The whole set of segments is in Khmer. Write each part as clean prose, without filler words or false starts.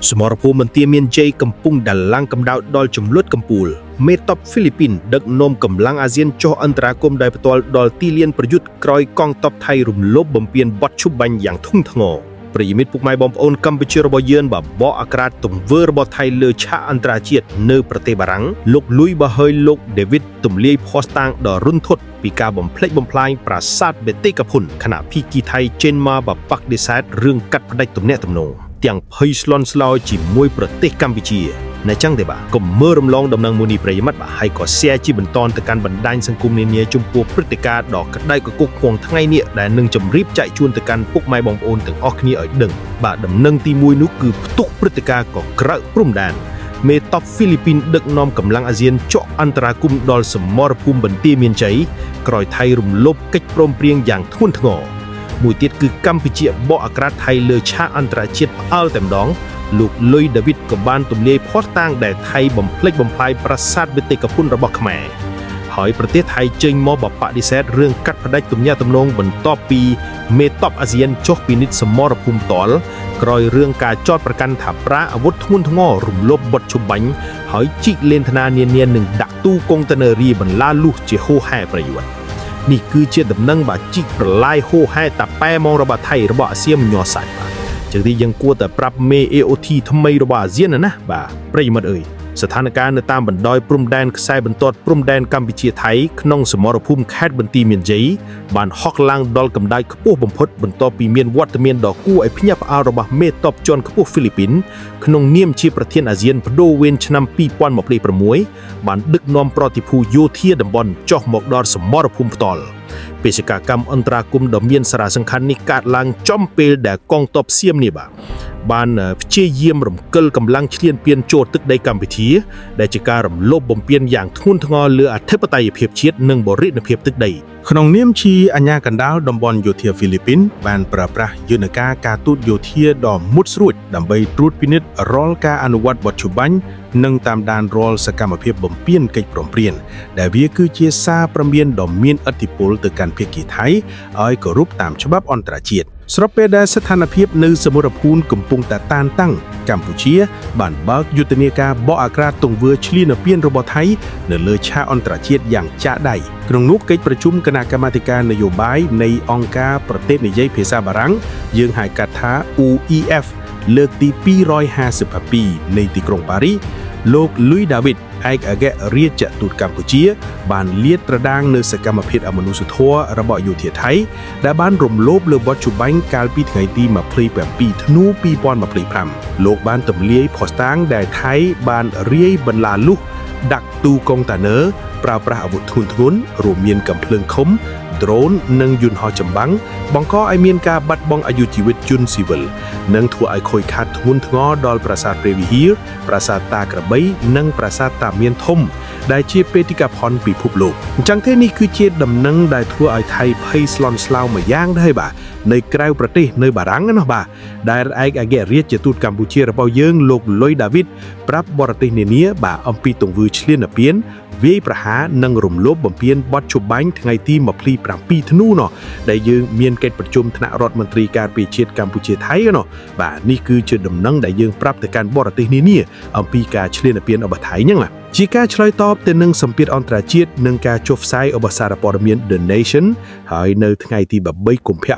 សមរភូមិមន្ទីរមានជ័យកំពុងដាឡើងកម្ដៅដល់ចំនួនកំពូលមេតបហ្វីលីពីនដឹកនាំកម្លាំងអាស៊ានចុះអន្តរាគមន៍ដោយផ្ទាល់ដល់ទីលានប្រយុទ្ធក្រោយកងទ័ពថៃរំលោភបំពានបទឈប់បាញ់យ៉ាងធ្ងន់ធ្ងរប្រិយមិត្តពុកម៉ែបងប្អូនកម្ពុជារបស់យើងបបកអាក្រាតទង្វើរបស់ថៃលើឆាកអន្តរជាតិនៅប្រទេសបារាំងលោកលុយបហើយលោកដេវីតទម្លាយភ័ស្តុតាងដ៏រុនធត់ពីការបំផ្លិចបំផ្លាញប្រាសាទបេតិកភុនខណៈភីគីថៃចេញមកបបាក់ដេសាទរឿងកាត់ផ្ដាច់ទំនាក់ទំនងទាំងភ័យស្លន់ស្លោជាមួយប្រទេសកម្ពុជាណែចឹងទេបាទកុំមើលរំលងដំណឹងមួយនេះប្រិយមិត្តបាទហើយក៏ share ជាបន្តទៅកាន់បណ្ដាញសង្គមនានាចំពោះព្រឹត្តិការណ៍ដ៏ក្តៅគគុកគង់ថ្ងៃនេះដែលនឹងជម្រាបចែកជូនទៅកាន់ពុកម៉ែបងប្អូនទាំងអស់គ្នាឲ្យដឹងបាទដំណឹងទី1នោះគឺផ្ទុះព្រឹត្តិការណ៍ក៏ក្រៅព្រំដែនមេតបហ្វីលីពីនដឹកនាំកម្លាំងអាស៊ានចុះអន្តរាគមន៍ដល់សមរភូមិបន្ទាយមានជ័យក្រោយថៃរំលោភកិច្ចព្រមព្រៀងយ៉ាងធ្ងន់ធ្ងរមួយទៀតគឺកម្ពុជាបកអាក្រាតថៃលើឆាកអន្តរជាតិផ្អើលតែម្ដងលោកលុយដាវីតក៏បានទម្លាយភ័ស្តុតាងដែលថៃបំផ្លិចបំផ្លាញប្រាសាទបេតិកភុនរបស់ខ្មែរហើយប្រទេសថៃចេញមកបដិសេធរឿងកាត់ផ្ដាច់ទំនាក់ទំនងបន្ទាប់ពីមេតបអាស៊ានចុះពិនិត្យសមរភូមិផ្ទាល់ក្រោយរឿងការចោទប្រកាន់ថាប្រើអាវុធធ្ងន់ធ្ងររំលោភបទឈប់បាញ់ហើយជីកលេនធនានានានឹងដាក់ទូកុងតឺន័ររីបន្លាលុះជាហូហែប្រយុទ្ធនេះគឺជាដំណឹងបាទជីកប្រឡាយហូហែតាប៉ែមករបស់ថៃរបស់អាស៊ានញ័រសាច់បាទចឹងទីយើងគួរតែប្រាប់មេ AOT ថ្មីរបស់អាស៊ានណាបាទប្រិយមិត្តអើយស្ថានភាពនៅតាមបណ្ដោយព្រំដែនខ្សែបន្ទាត់ព្រំដែនកម្ពុជាថៃក្នុងសមរភូមិខេត្តបន្ទាយមានជ័យបានហក់ឡើងដល់កម្ដៅខ្ពស់បំផុតបន្ទាប់ពីមានវត្តមានដ៏គួរឲ្យភ្ញាក់ផ្អើលរបស់មេតបជាន់ខ្ពស់ហ្វីលីពីនក្នុងនាមជាប្រធានអាស៊ានបដូវវេនឆ្នាំ2026បានដឹកនាំប្រតិភូយោធាតំបន់ចុះមកដល់សមរភូមិផ្ទាល់បេសកកម្មអន្តរាគមន៍ដ៏មានសារៈសំខាន់នេះកើតឡើងចំពេលដែលកងទ័ពសៀមនេះបានព្យាយាមរំកិលកម្លាំងឈ្លានពានចូលទឹកដីកម្ពុជាដែលជាការរំលោភបំពានយ៉ាងធ្ងន់ធ្ងរលើអធិបតេយ្យភាពជាតិនិងបរិយាភាពទឹកដីក្នុងនាមជាអាជ្ញាកណ្ដាលតំបន់យោធាហ្វីលីពីនបានប្រើប្រាស់យន្តការការទូតយោធាដ៏មុតស្រួចដើម្បីត្រួតពិនិត្យរាល់ការអនុវត្តបទឈប់បាញ់និងតាមដានរាល់សកម្មភាពបំពានកិច្ចព្រមព្រៀងដែលវាគឺជាសារព្រមានដ៏មានឥទ្ធិពលទៅកាន់ភាគីថៃឲ្យគោរពតាមច្បាប់អន្តរជាតិស្របពេលដែលស្ថានភាពនៅសមរភូមិកំពុងតែតានតឹងកម្ពុជាបានបើកយុទ្ធនាការបកអាក្រាតទង្វើឈ្លានពានរបស់ថៃនៅលើឆាកអន្តរជាតិយ៉ាងចាក់ដៃក្នុងនោះកិច្ចប្រជុំគណៈកម្មាធិការនយោបាយនៃអង្គការប្រទេសនិយាយភាសាបារាំងយើងហៅកាត់ថា UEF លើកទី252នៃទីក្រុងប៉ារីសលោកលុយដាវីតឯកអគ្គរដ្ឋទូតកម្ពុជាបានលាតត្រដាងនៅសកម្មភាពអមនុស្សធម៌របស់យោធាថៃដែលបានរំលោភលើបទជបាញ់កាលពីថ្ងៃទី27ធ្នូ2025លោកបានទម្លាយភស្តុតាងដែលថៃបានរាយបន្លាលុះដាក់ទូកុងតឺន័រប្រើប្រាស់អាវុធធ្ងន់ធ្ងររួមមានកាំភ្លើងខុំដ្រូននិងយន្តហោះចម្បាំងបង្កឲ្យមានការបាត់បង់អាយុជីវិតជនស៊ីវិលនិងធ្វើឲ្យខូចខាតធ្ងន់ធ្ងរដល់ប្រាសាទព្រះវិហារប្រាសាទតាក្របីនិងប្រាសាទតាមានធំដែលជាបេតិកភណ្ឌពិភពលោកអញ្ចឹងទេនេះគឺជាដំណឹងដែលធ្វើឲ្យថៃភ័យស្លន់ស្លោមួយយ៉ាងដែរបាទនៅក្រៅប្រទេសនៅបារាំងណាបាទដែលឯកអគ្គរដ្ឋទូតកម្ពុជារបស់យើងលោកលុយដាវីតប្រាប់បរទេសនានាបាទអំពីទង្វើឈ្លានពានវាយប្រហារនិងរំលោភបំពានបទឈប់បាញ់ថ្ងៃទី27ធ្នូដែលយើងមានកិច្ចប្រជុំថ្នាក់រដ្ឋមន្ត្រីការពារជាតិកម្ពុជាថៃបាទនេះគឺជាដំណឹងដែលយើងប្រាប់ទៅកាន់បរទេសនានាអំពីការឈ្លានពានរបស់ថៃហ្នឹងជាការឆ្លើយតបទៅនឹងសម្ពាធអន្តរជាតិនិងការចុះផ្សាយរបស់សារព័ត៌មាន The Nation ហើយនៅថ្ងៃទី13កុម្ភៈ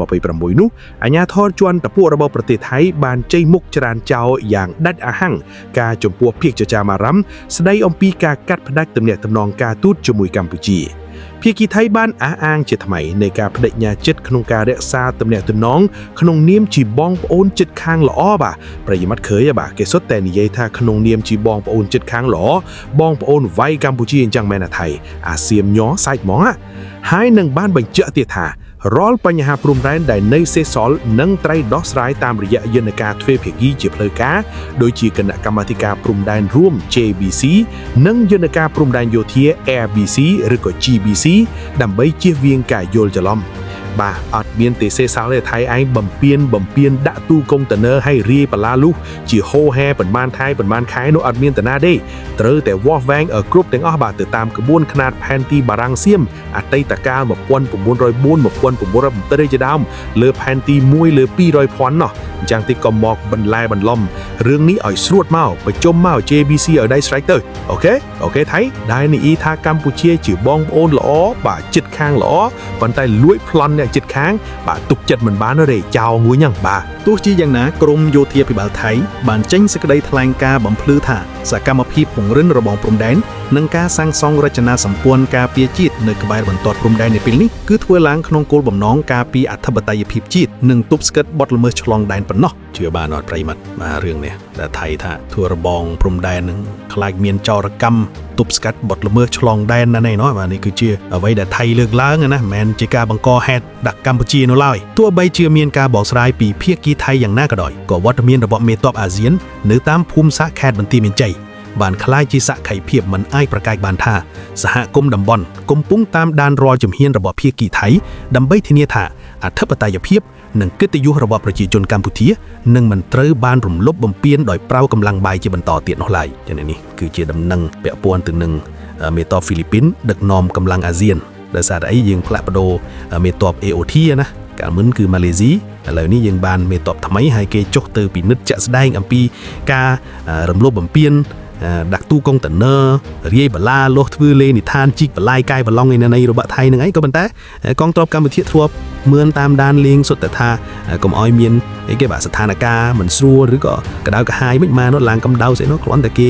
2026នោះអាជ្ញាធរជាន់តពុរបស់ប្រទេសថៃបានចេញមុខច្រានចោលយ៉ាងដាច់អាហាំងការចំពោះភាគចចាមអារ៉ាំស្ដីអំពីការកាត់ផ្ដាច់ទំនាក់ទំនងការទូតជាមួយកម្ពុជាភាគីថៃបានអះអាងជាថ្មីនៃការបដិញ្ញាចិត្តក្នុងការរក្សាទំនាក់ទំនងក្នុងនាមជាបងប្អូនជិតខាងល្អបាទប្រិយមិត្តឃើញបាទគេសុទ្ធតែនិយាយថាក្នុងនាមជាបងប្អូនជិតខាងល្អបងប្អូនវាយកម្ពុជាអញ្ចឹងមែនណាថៃអាសៀមញ័រសាច់ហ្មងហើយនឹងបានបញ្ជាក់ទៀតថារាល់បញ្ហាព្រំដែនដែលនៅសេសសល់នឹងត្រូវដោះស្រាយតាមរយៈយន្តការទ្វេភាគីជាផ្លូវការដូចជាគណៈកម្មាធិការព្រំដែនរួម JBC និងយន្តការព្រំដែនយោធា AirBC ឬក៏ GBC ដើម្បីជៀសវាងការយល់ច្រឡំបាទអត់ មានទេសេសាលទេថៃឯងបំពេញដាក់ទូកុងតឺន័រឲ្យរាយបលាលុះជាហូហែប៉ុន្មានខែនោះអត់មានតាណាទេត្រូវតែវាស់វែងឲ្យគ្រប់ទាំងអស់បាទទៅតាមក្បួនខ្នាតផែនទីបារាំងសៀមអតីតកាល1904-1907ជាដើមលើផែនទី1លើ200ភ័ណ្ឌណោះអញ្ចឹងទីក៏មកបន្លែបន្លំរឿងនេះឲ្យស្រួតមកបញ្ចុំមក JBC ឲ្យដៃស្រែកទៅអូខេថៃដែលនេះថាកម្ពុជាជាបងប្អូនល្អបាទចិត្តខាងល្អប៉ុន្តែលួចប្លន់អ្នកចិត្តខាងបាទទុកចិត្តមិនបានទេចោលមួយហ្នឹងបាទទោះជាយ៉ាងណាក្រមយោធាភិបាលថៃបានចេញសេចក្តីថ្លែងការណ៍បំភ្លឺថាសកម្មភាពពង្រឹងរបងព្រំដែននិងការសាងសង់រចនាសម្ព័ន្ធការពារជាតិនៅក្បែរបន្ទាត់ព្រំដែននៅពេលនេះគឺធ្វើឡើងក្នុងគោលបំណងការពារអធិបតេយ្យភាពជាតិនិងទប់ស្កាត់បទល្មើសឆ្លងដែនប៉ុណ្ណោះជឿបានអត់ប្រិមត្តបាទរឿងនេះដែលថៃថាធ្វើរបងព្រំដែននឹងខ្លាចមានចោរកម្មទប់ស្កាត់បទល្មើសឆ្លងដែនណានេះបាទនេះគឺជាអ្វីដែលថៃលើកឡើងណាមិនមែនជាការបង្កហេតុដាក់កម្ពុជានោះឡើយទោះបីជាមានការបកស្រាយពីភាគីថៃយ៉ាងណាក៏ដោយក៏វត្តមានរបស់មេទ័ពអាស៊ាននៅតាមភូមិសាខេត្តបន្ទាយមានជ័យបានคล้ายជាសក្ខីភាពមិនអាចប្រកែកបានថាសហគមន៍តំបន់កំពុងតាមដានរាល់ជំហានរបស់ភាគីថៃដើម្បីធានាថាអធិបតេយ្យភាពនិងកិត្តិយសរបស់ប្រជាជនកម្ពុជានឹងមិនត្រូវបានរំលោភបំពានដោយប្រើកម្លាំងបាយជាបន្តទៀតនោះឡើយចឹងនេះគឺជាដំណឹងពាក់ព័ន្ធទៅនឹងមេទ័ពហ្វីលីពីនដឹកនាំកម្លាំងអាស៊ានដោយសារតែអីយើងផ្លាស់ប្ដូរមេទ័ព AOT ណាកាលមុនគឺម៉ាឡេស៊ីឥឡូវនេះយើងបានមេទ័ពថ្មីហើយគេចុះទៅពិនិត្យជាក់ស្ដែងអំពីការរំលោភបំពានដាក់ទូកុងតឺន័ររាយបលាលោះធ្វើលេនិឋានជីកបលាយកាយបឡងឯណីរបស់ថៃនឹងអីក៏ប៉ុន្តែកងទ័ពកម្ពុជាធ្លាប់មឿនតាមដានលេងសុទ្ធតែថាកុំឲ្យមានអីគេបាទស្ថានភាពមិនស្រួលឬក៏ក្តៅក្រហាយមិនបាននោះឡើងកម្ដៅស្អីនោះគ្រាន់តែគេ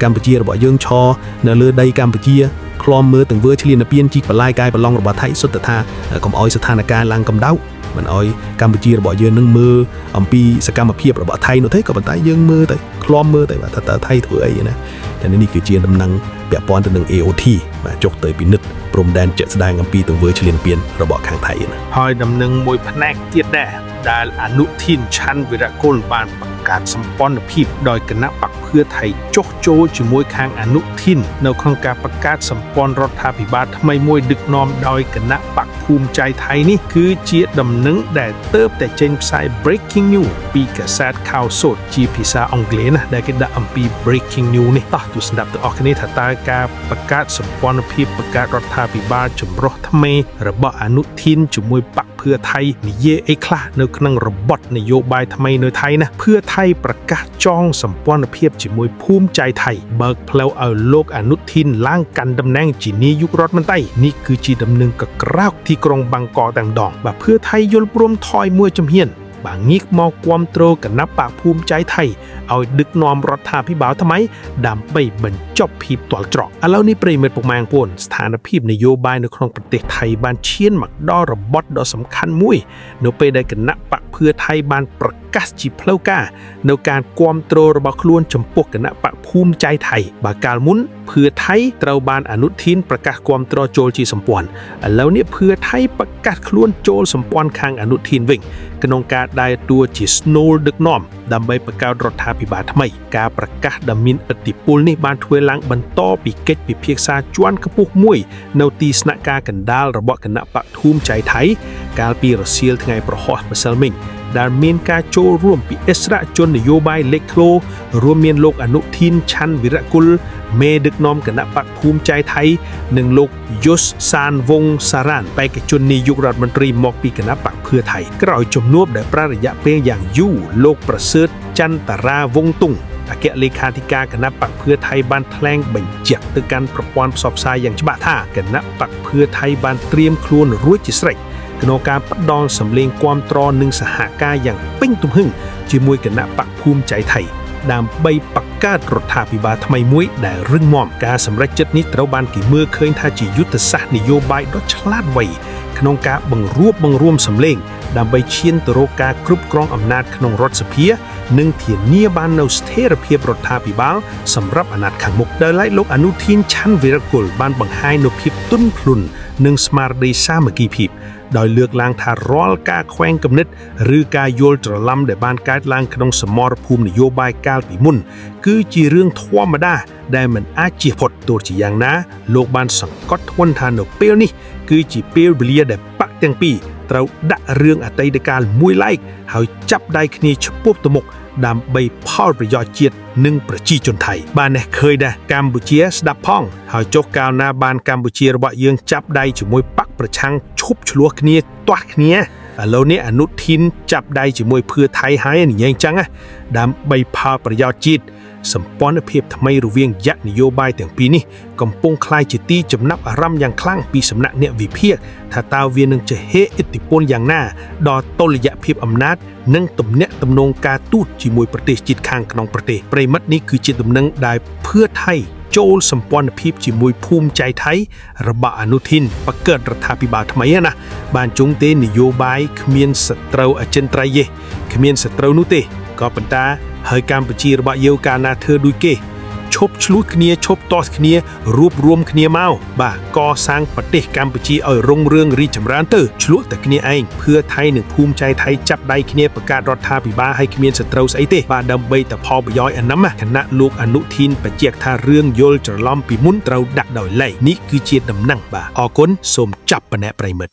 កម្ពុជារបស់យើងឈរនៅលើដីកម្ពុជាក្លំមើលទាំងវើឆ្លៀនពៀនជីកបលាយកាយបឡងរបស់ថៃសុទ្ធតែថាកុំឲ្យស្ថានភាពឡើងកម្ដៅមិនអោយកម្ពុជារបស់យើងនឹងមើលអំពីសកម្មភាពរបស់ថៃនោះទេក៏ប៉ុន្តែយើងមើលទៅឃ្លាំមើលទៅថាតើថៃធ្វើអីណាតែនេះគឺជាដំណឹងពាក់ព័ន្ធទៅនឹង AOT បាទចុះទៅពិនិត្យព្រំដែនជាក់ស្ដែងអំពីទង្វើឈ្លានពានរបស់ខាងថៃណាហើយដំណឹងមួយផ្នែកទៀតដែរដែលអនុធានឆាន់វីរៈកុលបានបង្កើតសម្ព័ន្ធភាពដោយគណៈបកភឿថៃចុះចូលជាមួយខាងអនុធាននៅក្នុងការបង្កើតសម្ព័ន្ធរដ្ឋាភិបាលថ្មីមួយដឹកនាំដោយគណៈបកភូមិใจថៃនេះគឺជាដំណឹងដែលទើបតែចេញផ្សាយ breaking news ពីកាសែតข่าวสดជាភាសាអង់គ្លេសណាដែលគេដាក់អំពី breaking news នេះតោះទស្សនាទាំងអស់គ្នាថាតើការបង្កើតសម្ព័ន្ធភាពបង្កើតរដ្ឋាភិបាលចម្រុះថ្មីរបស់អនុធានជាមួយបកភឿថៃនិយាយអីខ្លះនៅក្នុងរបបនយោបាយថ្មីនៅថៃណាភឿថៃប្រកាសចងសម្ព័ន្ធភាពជាមួយភូមិใจថៃបើកផ្លូវឲ្យលោកអនុធានឡើងកាន់តំណែងជានាយករដ្ឋមន្ត្រីនេះគឺជាដំណឹងកក្រោកទីក្រុងបាងកកតែម្ដងបាទភឿថៃយល់ព្រមថយមួយជំហានបាទងាកមកគាំទ្រគណៈបកភូមិใจថៃឲ្យដឹកនាំរដ្ឋាភិបាលថ្មីដើម្បីបញ្ចប់ភាពទាល់ច្រកឥឡូវនេះប្រិមិត្តពុកម៉ែងពួនស្ថានភាពនយោបាយនៅក្នុងប្រទេសថៃបានឈានមកដល់របត់ដ៏សំខាន់មួយនៅពេលដែលគណៈបកភឿថៃបានប្រកាសជាផ្លូវការនៅការគាំទ្ររបស់ខ្លួនចំពោះគណៈបកភូមិใจថៃបាទកាលមុនភឿថៃត្រូវបានអនុធានប្រកាសគាំទ្រចូលជាសម្ព័ន្ធឥឡូវនេះភឿថៃប្រកាសខ្លួនចូលសម្ព័ន្ធខាងអនុធានវិញក្នុងការដើរតួជាស្នូលដឹកនាំដើម្បីបង្កើតរដ្ឋាភិបាលថ្មីការប្រកាសដ៏មានឥទ្ធិពលនេះបានធ្វើឡើងបន្តពីកិច្ចពិភាក្សាជាន់ខ្ពស់មួយនៅទីស្នាក់ការកណ្ដាលរបស់គណៈបកភូមិใจថៃកាលពីរសៀលថ្ងៃប្រហោះម្សិលមិញដែលមានការចូលរួមពីអិសរាជជននយោបាយលេខក្លោរួមមានលោកអនុធានឆាន់វីរៈគុលមេដឹកនាំគណៈបកភូមិใจថៃនិងលោកយុសសានវងសារ៉ានបេក្ខជននាយករដ្ឋមន្ត្រីមកពីគណៈបកភឿថៃក្រោយជំនួបដែលប្ររយៈពេលយ៉ាងយូរលោកប្រសើតចន្ទរាវងតុងអគ្គលេខាធិការគណៈបកភឿថៃបានថ្លែងបញ្ជាក់ទៅកាន់ប្រព័ន្ធផ្សព្វផ្សាយយ៉ាងច្បាស់ថាគណៈបកភឿថៃបានត្រៀមខ្លួនរួចជាស្រេចក្នុងការផ្ដល់សម្លេងគាំទ្រនិងសហការយ៉ាងពេញទំហឹងជាមួយគណៈបកភូមិใจថៃដើម្បីបង្កើតរដ្ឋាភិបាលថ្មីមួយដែលរឹងមាំការសម្រេចចិត្តនេះត្រូវបានគេមើលឃើញថាជាយុទ្ធសាស្ត្រនយោបាយដ៏ឆ្លាតវៃក្នុងការបង្រួមសម្លេងដើម្បីឈានទៅរកការគ្រប់គ្រងអំណាចក្នុងរដ្ឋសភានិងធានាបាននូវស្ថិរភាពរដ្ឋាភិបាលសម្រាប់អាណត្តិខាងមុខដោយឡែកលោកអនុធានឆាន់វីរៈគុលបានបង្ហាញនូវភាពទន់ភ្លន់និងស្មារតីសាមគ្គីភាពដោយលើកឡើងថារាល់ការខ្វែងគំនិតឬការយល់ច្រឡំដែលបានកើតឡើងក្នុងសមរភូមិនយោបាយកាលពីមុនគឺជារឿងធម្មតាដែលមិនអាចជៀសផុតទោះជាយ៉ាងណាលោកបានសង្កត់ធ្ងន់ថានៅពេលនេះគឺជាពេលវេលាដែលបកទាំងពីរ ត្រូវដាក់រឿងអតីតកាលមួយឡែកហើយចាប់ដៃគ្នាឆ្ពោះទៅមុខដើម្បីផលប្រយោជន៍ជាតិនិងប្រជាជនថៃបាននេះឃើញដែរកម្ពុជាស្ដាប់ផងហើយចុះកាលណាបានកម្ពុជារបស់យើងចាប់ដៃជាមួយបកប្រឆាំងឈប់ឆ្លោះគ្នាទាស់គ្នាឥឡូវនេះអនុทิនចាប់ដៃជាមួយភឿថៃហើយនិយាយអញ្ចឹងដើម្បីផលប្រយោជន៍ជាតិសម្ព័ន្ធភាពថ្មីរវាងយៈនយោបាយទាំងពីរនេះកំពុងคล้ายជាទីចំណាប់អារម្មណ៍យ៉ាងខ្លាំងពីសំណាក់អ្នកវិភាគថាតើវានឹងជះឥទ្ធិពលយ៉ាងណាដល់តុល្យភាពអំណាចនិងទំនាក់ទំនងការទូតជាមួយប្រទេសជិតខាងក្នុងប្រទេសប្រិមិត្តនេះគឺជាដំណឹងដែលភឿថៃចូលសម្ព័ន្ធភាពជាមួយភូមិใจថៃរបស់អនុทิនបកកើតរដ្ឋាភិបាលថ្មីណាបានជុំទេនយោបាយគ្មានសត្រូវអចិន្ត្រៃយ៍គ្មានសត្រូវនោះទេក៏ប៉ុន្តែហើយកម្ពុជារបស់យើងកាលណាធ្វើដូចគេឈប់ឆ្លោះគ្នាឈប់តោះគ្នារួបរวมគ្នាមកបាទកសាងប្រទេសកម្ពុជាឲ្យរុងរឿងរីកចម្រើនទៅឆ្លោះតែគ្នាឯងភឿថៃនិងភូមិใจថៃចាប់ដៃគ្នាបង្កើតរដ្ឋាភិបាលឲ្យគ្មានសត្រូវស្អីទេបាទដើម្បីតែផលប្រយោជន៍អាណាមគណៈលោកអនុทิនបញ្ជាក់ថារឿងយល់ច្រឡំពីមុនត្រូវដាក់ដោយឡែកនេះគឺជាដំណឹងបាទអរគុណសូមចាប់បណែប្រិមិត្ត